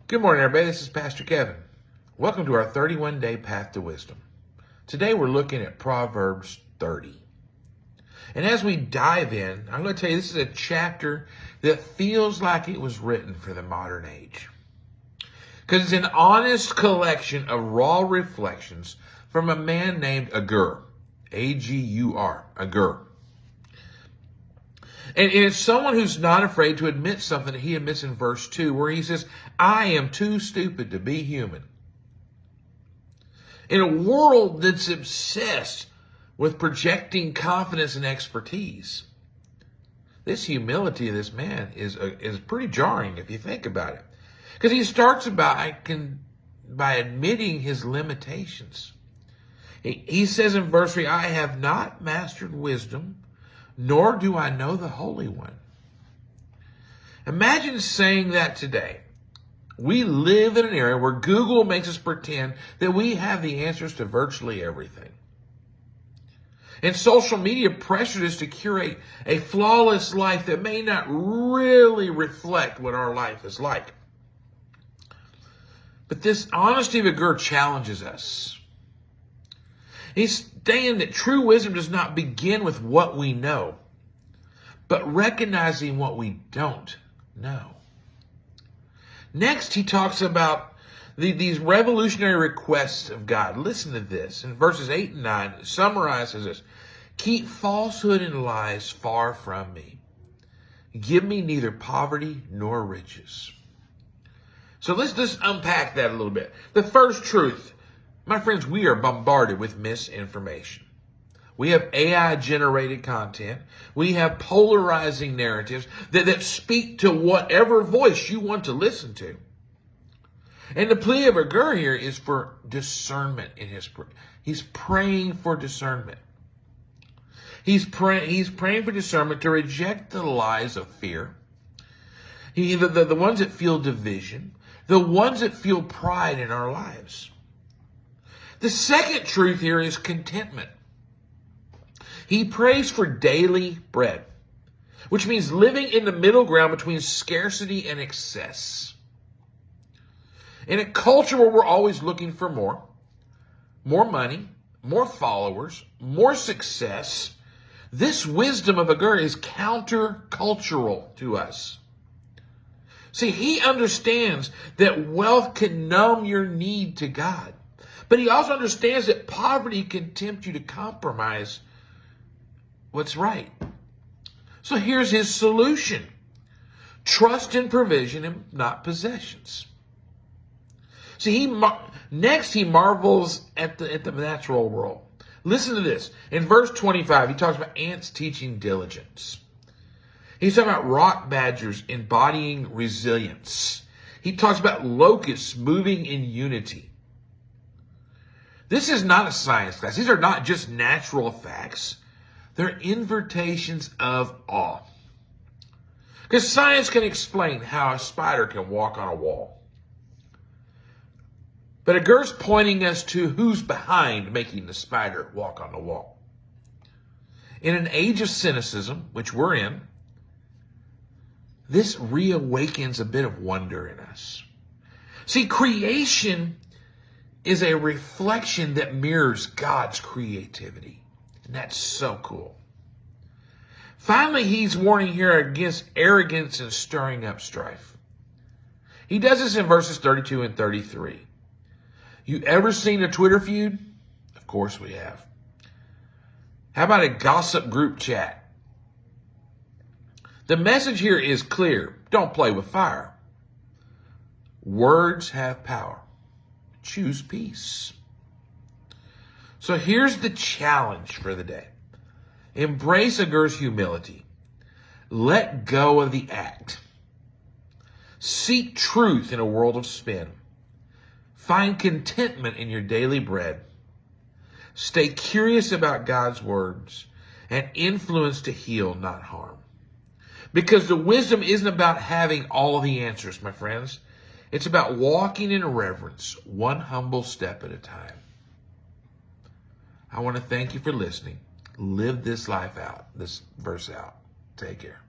Good morning, everybody. This is Pastor Kevin. Welcome to our 31-day path to wisdom. Today we're looking at Proverbs 30. And as we dive in, I'm going to tell you this is a chapter that feels like it was written for the modern age. Because it's an honest collection of raw reflections from a man named Agur. A-G-U-R, Agur. And it's someone who's not afraid to admit something that he admits in verse 2, where he says, I am too stupid to be human. In a world that's obsessed with projecting confidence and expertise, this humility of this man is pretty jarring if you think about it. Because he starts by admitting his limitations. He says in verse 3, I have not mastered wisdom, nor do I know the Holy One. Imagine saying that today. We live in an era where Google makes us pretend that we have the answers to virtually everything. And social media pressures us to curate a flawless life that may not really reflect what our life is like. But this honesty of Agur challenges us. He's saying that true wisdom does not begin with what we know, but recognizing what we don't know. Next, he talks about these revolutionary requests of God. Listen to this. In verses 8 and 9, it summarizes this. Keep falsehood and lies far from me. Give me neither poverty nor riches. So let's just unpack that a little bit. The first truth, my friends, we are bombarded with misinformation. We have AI-generated content. We have polarizing narratives that speak to whatever voice you want to listen to. And the plea of Agur here is for discernment in his prayer. He's praying for discernment. He's praying for discernment to reject the lies of fear. The ones that feel division. The ones that feel pride in our lives. The second truth here is contentment. He prays for daily bread, which means living in the middle ground between scarcity and excess. In a culture where we're always looking for more money, more followers, more success, this wisdom of Agur is countercultural to us. See, he understands that wealth can numb your need to God. But he also understands that poverty can tempt you to compromise what's right. So here's his solution. Trust in provision and not possessions. See, next he marvels at the natural world. Listen to this. In verse 25, he talks about ants teaching diligence. He's talking about rock badgers embodying resilience. He talks about locusts moving in unity. This is not a science class. These are not just natural facts. They're invitations of awe. Because science can explain how a spider can walk on a wall. But Agur's pointing us to who's behind making the spider walk on the wall. In an age of cynicism, which we're in, this reawakens a bit of wonder in us. See, creation is a reflection that mirrors God's creativity. And that's so cool. Finally, he's warning here against arrogance and stirring up strife. He does this in verses 32 and 33. You ever seen a Twitter feud? Of course we have. How about a gossip group chat? The message here is clear. Don't play with fire. Words have power. Choose peace. So here's the challenge for the day. Embrace Agur's humility. Let go of the act. Seek truth in a world of spin. Find contentment in your daily bread. Stay curious about God's words and influence to heal, not harm. Because the wisdom isn't about having all the answers, my friends. It's about walking in reverence, one humble step at a time. I want to thank you for listening. Live this life out, this verse out. Take care.